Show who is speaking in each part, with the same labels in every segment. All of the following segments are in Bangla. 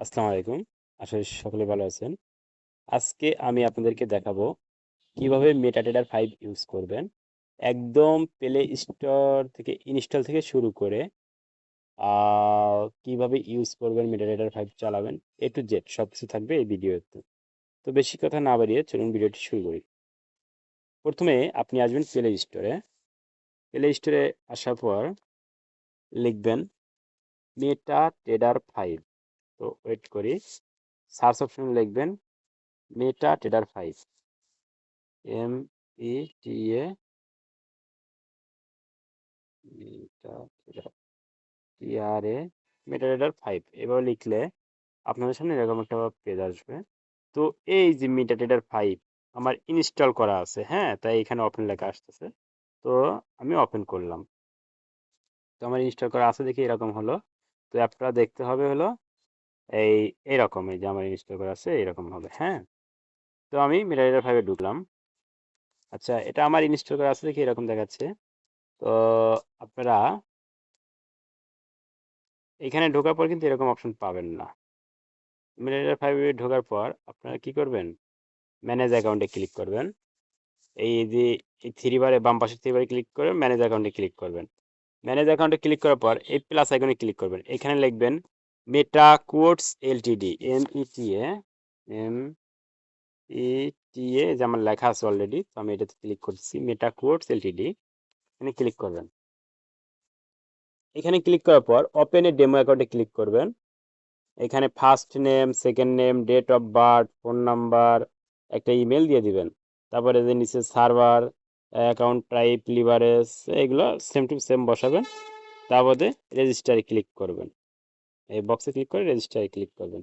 Speaker 1: আসসালামু আলাইকুম। আশা করি সকলে ভালো আছেন। আজকে আমি আপনাদেরকে দেখাবো কিভাবে মেটাডেটার 5 ইউজ করবেন। একদম প্লে স্টোর থেকে ইনস্টল থেকে শুরু করে কিভাবে ইউজ করবেন মেটাডেটার 5 চালাবেন এ টু জেড সবকিছু থাকবে এই ভিডিওতে। তো বেশি কথা না বাড়িয়ে চলুন ভিডিওটি শুরু করি। প্রথমে আপনি আসবেন প্লে স্টোরে। প্লে স্টোরে আসার পর লিখবেন মেটাডেটার 5। তো ওয়েট করি। সার্চ অপশনে লিখবেন মেটাডেটার 5, META TRA মেটাডেটার 5 এভাবে লিখলে আপনাদের সামনে এরকম একটা পেজ আসবে। তো এই যে মেটাডেটার 5 আমার ইনস্টল করা আছে, হ্যাঁ, তাই এখানে ওপেন লেখা আসতেছে। তো আমি ওপেন করলাম। তো আমার ইনস্টল করা আছে দেখি এরকম হলো। তো অ্যাপটা দেখতে হবে হলো এই এরকম, এই যে আমার ইনস্টল করা আছে এরকম হবে, হ্যাঁ। তো আমি মেটাডেটার 5 এ ঢুকলাম। আচ্ছা, এটা আমার ইনস্টল করা আছে দেখি এরকম দেখাচ্ছে। তো আপনারা এখানে ঢোকার পর কিন্তু এরকম অপশন পাবেন না। মেটাডেটা 5 এ ঢোকার পর আপনারা কি করবেন? ম্যানেজ অ্যাকাউন্টে ক্লিক করবেন। এই যে এই থ্রি বারে বাম পাশে থ্রি বারে ক্লিক করে ম্যানেজ অ্যাকাউন্টে ক্লিক করবেন। ম্যানেজ অ্যাকাউন্টে ক্লিক করার পর এই প্লাস আইকনে ক্লিক করবেন। এখানে লিখবেন মেটা কোডস এলটিডি, META যে আমার লেখা আছে অলরেডি। তো আমি এটাতে ক্লিক করছি, মেটা কোডস এলটিডি। এখানে ক্লিক করবেন। এখানে ক্লিক করার পর ওপেন এ ডেমো অ্যাকাউন্টে ক্লিক করবেন। এখানে first name, second name, date of birth, phone number, একটা ইমেল দিয়ে দিবেন। তারপরে যে নিচে সার্ভার, অ্যাকাউন্ট টাইপ, লিভারেজ, এগুলো সেম টু সেম বসাবেন। তারপরে রেজিস্টারে ক্লিক করবেন। এই বক্সে ক্লিক করে রেজিস্টারে ক্লিক করবেন।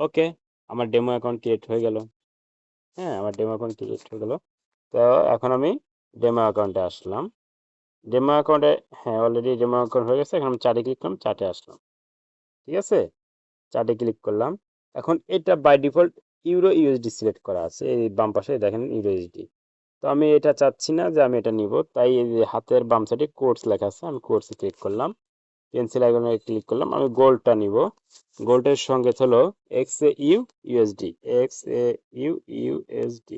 Speaker 1: ওকে, আমার ডেমো অ্যাকাউন্ট ক্রিয়েট হয়ে গেল। হ্যাঁ, আমার ডেমো অ্যাকাউন্ট ক্রিয়েট হয়ে গেল। তো এখন আমি ডেমো অ্যাকাউন্টে আসলাম। ডেমো অ্যাকাউন্টে, হ্যাঁ, অলরেডি ডেমো অ্যাকাউন্ট হয়ে গেছে। এখন আমি চার্টে ক্লিক করলাম, চার্টে আসলাম। ঠিক আছে, চার্টে ক্লিক করলাম। এখন এটা by default euro USD select করা আছে, এই বাম পাশে দেখেন ইউরো ইউএসডি। তো আমি এটা চাচ্ছি না যে আমি এটা নিব, তাই এই যে হাতের বাম সাইডে কোর্স লেখা আছে, আমি কোর্সে ক্লিক করলাম। পেন্সিল আইকনে ক্লিক করলাম। আমি গোল্ডটা নিব। গোল্ডের সঙ্গে হলো XAU USD, XAU USD।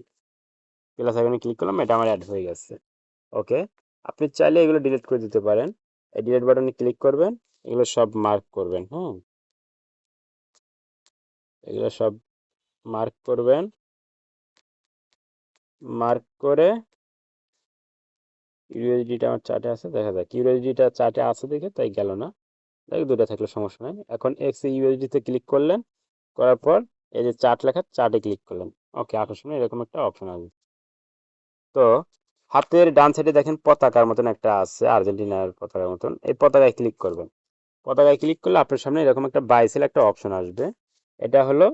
Speaker 1: Plus আইকনে ক্লিক করলাম, এটা আমার অ্যাড হয়ে গেছে। ওকে, আপনি চাইলে এগুলো ডিলিট করে দিতে পারেন। এই ডিলিট বাটনে ক্লিক করবেন, এগুলো সব মার্ক করবেন। হ্যাঁ, এগুলো সব মার্ক করবেন। মার্ক করে ইউএসডিটা আমার চার্টে আছে, দেখা যাক ইউএসডিটা চার্টে আছে দেখে তাই গেল না। দেখ, দুটো থাকলে সমস্যা নাই। এখন XAUSD তে ক্লিক করলেন, করার পর এই যে চার্ট লেখা, চার্টে ক্লিক করলেন। ওকে, আপনার সামনে এরকম একটা অপশন আসবে। তো হাতের ডান সাইডে দেখেন পতাকার মতন একটা আছে, আর্জেন্টিনার পতাকার মতন। এই পতাকায় ক্লিক করবেন। পতাকায় ক্লিক করলে আপনার সামনে এরকম একটা বাইসেল একটা অপশন আসবে। এটা হলো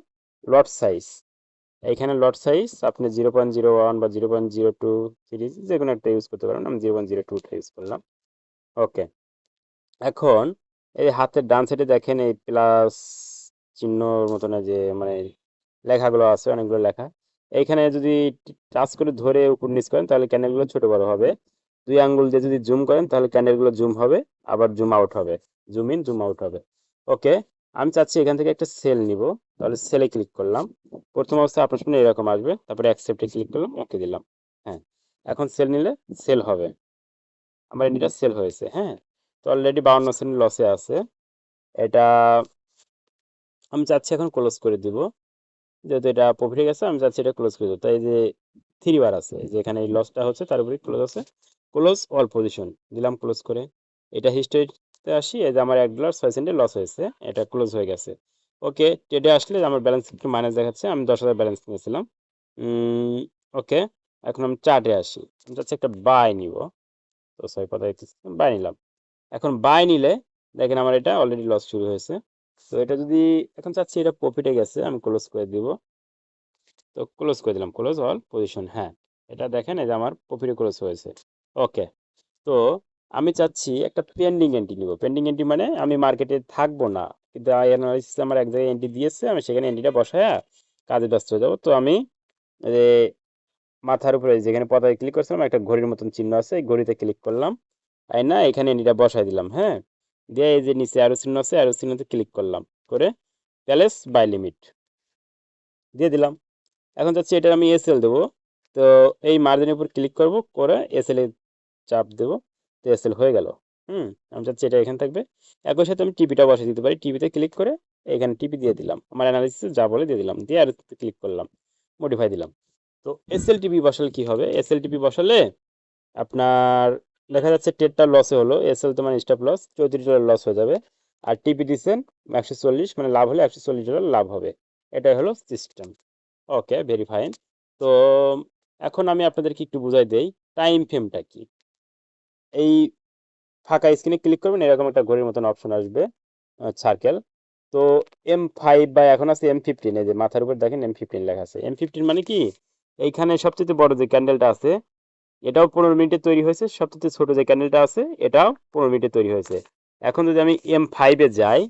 Speaker 1: লট সাইজ। এইখানে লট সাইজ আপনি 0.01 বা 0.02 সিরিজ যে কোনো একটা ইউজ করতে পারেন। আমি 0.02টা ইউজ করলাম। ওকে, এখন এই হাতের ডান সাইডে দেখেন এই প্লাস চিহ্নর মতন যে মানে লেখাগুলো আছে, অনেকগুলো লেখা। এইখানে যদি টাচ করে ধরে উপর নিচ করেন তাহলে ক্যান্ডেলগুলো ছোট বড় হবে। দুই আঙ্গুল দিয়ে যদি জুম করেন তাহলে ক্যান্ডেলগুলো জুম হবে, আবার জুম আউট হবে, জুম ইন জুম আউট হবে। ওকে, আমি চাচ্ছি এখান থেকে একটা সেল নিব। তাহলে সেলে ক্লিক করলাম। প্রথম অবস্থায় আপনার সামনে এরকম আসবে, তারপরে অ্যাকসেপ্টে ক্লিক করলাম, ওকে দিলাম। হ্যাঁ, এখন সেল নিলে সেল হবে। আমার এটা সেল হয়েছে। হ্যাঁ, তো অলরেডি 52 সেন্ট লসে আছে। এটা আমি চাচ্ছি এখন ক্লোজ করে দিব। যেহেতু এটা প্রফিটে গেছে, আমি চাচ্ছি এটা ক্লোজ করে দেবো। তাই যে থ্রি বার আছে, যেখানে এই লসটা হচ্ছে তার উপরে ক্লোজ আছে, ক্লোজ অল পজিশন দিলাম। ক্লোজ করে এটা হিস্টোরিতে আসি, এই যে আমার $1.06 লস হয়েছে, এটা ক্লোজ হয়ে গেছে। ওকে, ট্রেডে আসলে আমার ব্যালেন্স একটু মাইনাস দেখাচ্ছে, আমি 10,000 ব্যালেন্স নিয়েছিলাম। ওকে, এখন আমি চার্টে আসি। আমি চাচ্ছি একটা বাই নিব। তো সরি, কথা বাই নিলাম। এখন বাই নিলে দেখেন আমার এটা অলরেডি লস শুরু হয়েছে। তো এটা যদি এখন চাচ্ছি এটা প্রফিটে গেছে, আমি ক্লোজ করে দিব। তো ক্লোজ করে দিলাম, ক্লোজ অল পজিশন। হ্যাঁ, এটা দেখেন এই যে আমার প্রফিটে ক্লোজ হয়েছে। ওকে, তো আমি চাচ্ছি একটা পেন্ডিং এন্ট্রি নিব। পেন্ডিং এন্ট্রি মানে আমি মার্কেটে থাকবো না, কিন্তু অ্যানালাইসিস আমার এক জায়গায় এন্ট্রি দিয়েছে, আমি সেখানে এন্ট্রিটা বসায়া কাজে ব্যস্ত হয়ে যাবো। তো আমি এই যে মাথার উপরে যেখানে পতাকায় ক্লিক করছিলাম একটা ঘড়ির মতন চিহ্ন আছে, এই ঘড়িতে ক্লিক করলাম। তাই না, এখানে এন্ট্রিটা বসাই দিলাম। হ্যাঁ, দিয়ে এই যে নিচে অ্যারো চিহ্ন আছে, অ্যারো চিহ্নতে ক্লিক করলাম। করে প্যালেস বাই লিমিট দিয়ে দিলাম। এখন যাচ্ছি এটা আমি এসএল দেবো। তো এই মার্জিনের উপর ক্লিক করব, করে এসএল এ চাপ দেবো, তো এসএল হয়ে গেল। আমি চাচ্ছি এটা এখানে থাকবে। একই সাথে আমি টিপিটা বসে দিতে পারি, টিপিতে ক্লিক করে এখানে টিপি দিয়ে দিলাম, আমার অ্যানালিসিস যা বলে দিয়ে দিলাম, দিয়ে আর ক্লিক করলাম, মডিফাই দিলাম। তো এসএল টিপি বসালে কি হবে, এসএল টিপি বসালে আপনার দেখা যাচ্ছে টেটটা লসে হলো, এসএল তো মানে স্টপ লস, $34 লস হয়ে যাবে। আর টিপি দিচ্ছেন 140, মানে লাভ হলে $140 লাভ হবে। এটাই হলো সিস্টেম। ওকে, ভেরি ফাইন। তো এখন আমি আপনাদেরকে একটু বুঝাই দেই টাইম ফ্রেমটা কি। এই ফাঁকা স্ক্রিনে ক্লিক করবেন, এরকম একটা ঘড়ির মতন অপশন আসবে, সার্কেল। তো M5 বা এখন আছে M15, এই যে মাথার উপর দেখেন M15 লেখা আছে। M15 মানে কি, এইখানে সবচেয়ে বড় যে ক্যান্ডেলটা আছে এটাও 15 মিনিটে তৈরি হয়েছে, সবচেয়ে ছোট যে ক্যান্ডেলটা আছে এটাও 15 মিনিটে তৈরি হয়েছে। এখন যদি আমি M5-এ যাই,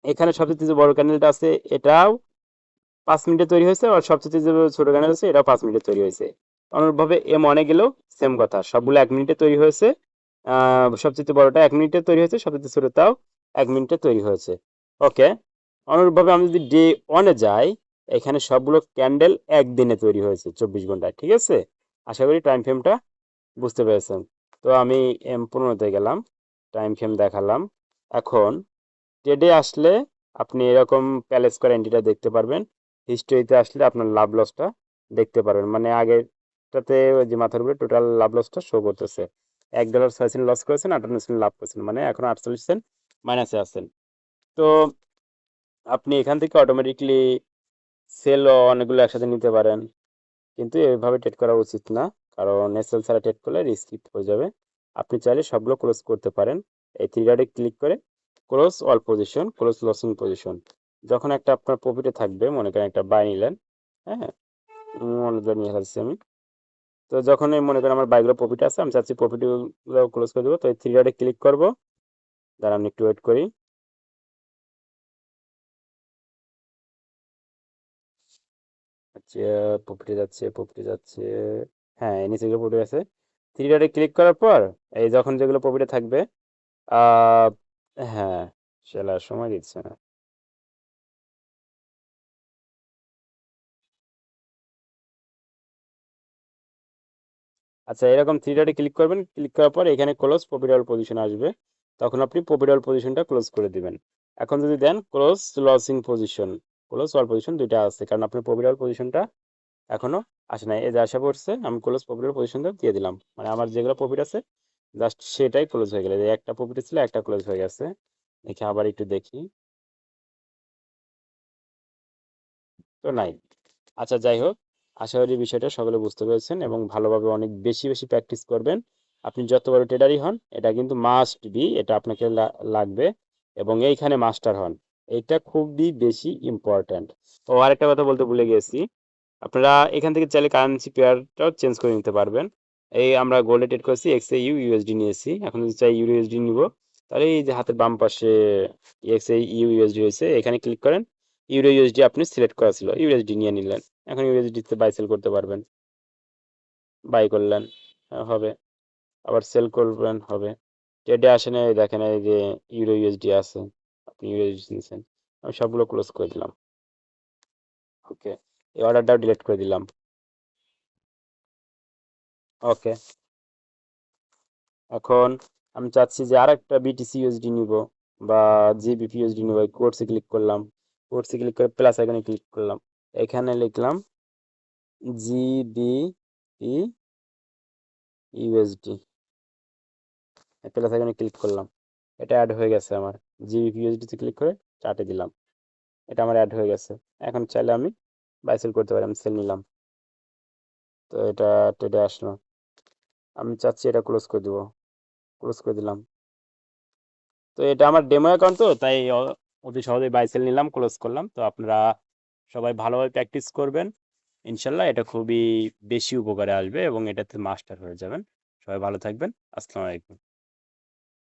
Speaker 1: এখানে সবচেয়ে যে বড় ক্যান্ডেলটা আছে এটাও 5 মিনিটে তৈরি হয়েছে, আর সবচেয়ে যে ছোট ক্যান্ডেল আছে এটাও 5 মিনিটে তৈরি হয়েছে। অনুরূপভাবে M1-এ গেলেও সেম কথা, সবগুলো 1 মিনিটে তৈরি হয়েছে। সবচেয়ে বড়টা 1 মিনিটে তৈরি হয়েছে, সবচেয়ে ছোটটাও 1 মিনিটে তৈরি হয়েছে। ওকে, অনুরূপভাবে আমি যদি ডে 1-এ যাই, এখানে সবগুলো ক্যান্ডেল একদিনে তৈরি হয়েছে, 24 ঘন্টায়। ঠিক আছে, আশা করি টাইম ফ্রেমটা বুঝতে পেরেছেন। তো আমি M15-তে গেলাম, টাইম ফ্রেম দেখালাম। এখন ট্রেডে আসলে আপনি এরকম প্যালেস করে এন্ট্রিটা দেখতে পারবেন। হিস্টোরিতে আসলে আপনার লাভ লসটা দেখতে পারবেন, মানে আগেরটাতে ওই যে মাথার উপরে টোটাল লাভ লসটা শো করতেছে। $1 6 সেন্ট লস করেছেন, 58 সেন্ট লাভ করেছেন, মানে এখন 48 সেন্ট মাইনাসে আছেন। তো আপনি এখান থেকে অটোমেটিকলি সেল অনেকগুলো একসাথে নিতে পারেন, কিন্তু এইভাবে ট্রেড করা উচিত না, কারণ এসএল ছাড়া ট্রেড করলে রিস্ক হয়ে যাবে। আপনি চাইলে সবগুলো ক্লোজ করতে পারেন, এই থ্রি ডটে ক্লিক করে close all position, close losing position. যখন একটা আপনার প্রফিটে থাকবে, মনে করেন একটা বাই নিলেন, হ্যাঁ, মনে করে নিয়ে আসছি আমি। তো যখন মনে করেন আমার বাইগুলো প্রফিট আছে, আমি চাচ্ছি প্রফিটগুলো ক্লোজ করে দেবো, তো এই থ্রি ডটে ক্লিক করবো, দাঁড়ান একটু ওয়েট করি। আচ্ছা, প্রফিটে যাচ্ছে, প্রফিটে যাচ্ছে, হ্যাঁ এই নিচে যেগুলো প্রফিট আছে, থ্রি ডটে ক্লিক করার পর এই যখন যেগুলো প্রফিটে থাকবে, আহ হ্যাঁ, সেলার সময় দিচ্ছে না। আচ্ছা, এরকম থ্রি ডটে ক্লিক করবেন, ক্লিক করার পর এখানে ক্লোজ প্রফিটেবল পজিশন আসবে, তখন আপনি প্রফিটেবল পজিশনটা ক্লোজ করে দিবেন। এখন যদি then close losing position, close all position দুইটা আছে, কারণ আপনার প্রফিটেবল পজিশনটা এখনো আসে নাই। এই যে আশা পড়ছে, আমি ক্লোজ প্রফিটেবল পজিশনটা দিয়ে দিলাম, মানে আমার যেগুলো প্রফিট আছে জাস্ট সেটাই ক্লোজ হয়ে গেলে, একটা প্রফিট ছিল একটা ক্লোজ হয়ে গেছে। দেখি আবার একটু দেখি, তো নাই। আচ্ছা, যাই হোক, আশা করি বিষয়টা সকলে বুঝতে পেরেছেন এবং ভালোভাবে অনেক বেশি বেশি প্র্যাকটিস করবেন। আপনি যত বড় ট্রেডারই হন, এটা কিন্তু মাস্ট বি, এটা আপনাকে লাগবে, এবং এইখানে মাস্টার হন, এটা খুবই বেশি ইম্পর্ট্যান্ট। ও আরেকটা কথা বলতে ভুলে গেছি, আপনারা এখান থেকে চাইলে কারেন্সি পেয়ারটাও চেঞ্জ করে নিতে পারবেন। এই আমরা গোল্ডে ট্রেড করছি, XAU USD নিয়েছি, এখন যদি চাই ইউরো ইউএসডি নিব, তাহলে এই যে হাতের বাম পাশে XAU USD হয়েছে, এখানে ক্লিক করেন, ইউরো ইউএসডি আপনি সিলেক্ট করা ছিল, ইউএসডি নিয়ে নিলেন, এখন ইউএসডিতে বাই সেল করতে পারবেন। বাই করলেন, হবে, আবার সেল করবেন, হবে। ট্রেডে আসেন, এই দেখেন এই যে ইউরো ইউএসডি আছে, আপনি ইউরো ইউএসডি নিয়েছেন, আমি সবগুলো ক্লোজ করে দিলাম। ওকে, এই অর্ডারটাও ডিলিট করে দিলাম। ওকে, এখন আমি চাচ্ছি যে আরেকটা বিটিসি ইউএসডি নিব বা জিবিপি ইউএসডি নিব, কোর্সে ক্লিক করলাম, কোর্সে ক্লিক করে প্লাস আইকনে ক্লিক করলাম, এখানে লিখলাম জিবিপি ইউএসডি, প্লাস আইকনে ক্লিক করলাম, এটা অ্যাড হয়ে গেছে আমার। জিবিপি ইউএসডি তে ক্লিক করে চার্টে দিলাম, এটা আমার অ্যাড হয়ে গেছে। এখন চাইলে আমি বাই সেল করতে পারি, আমি সেল নিলাম, তো এটা ট্রেডে আসলো। আমি চাচ্ছি এটা ক্লোজ করে দিব, ক্লোজ করে দিলাম। তো এটা আমার ডেমো অ্যাকাউন্ট, তো তাই অতি সহজেই বাই সেল নিলাম, ক্লোজ করলাম। তো আপনারা সবাই ভালোভাবে প্র্যাকটিস করবেন, ইনশাল্লাহ এটা খুবই বেশি উপকারে আসবে এবং এটাতে মাস্টার হয়ে যাবেন। সবাই ভালো থাকবেন, আসসালামু আলাইকুম।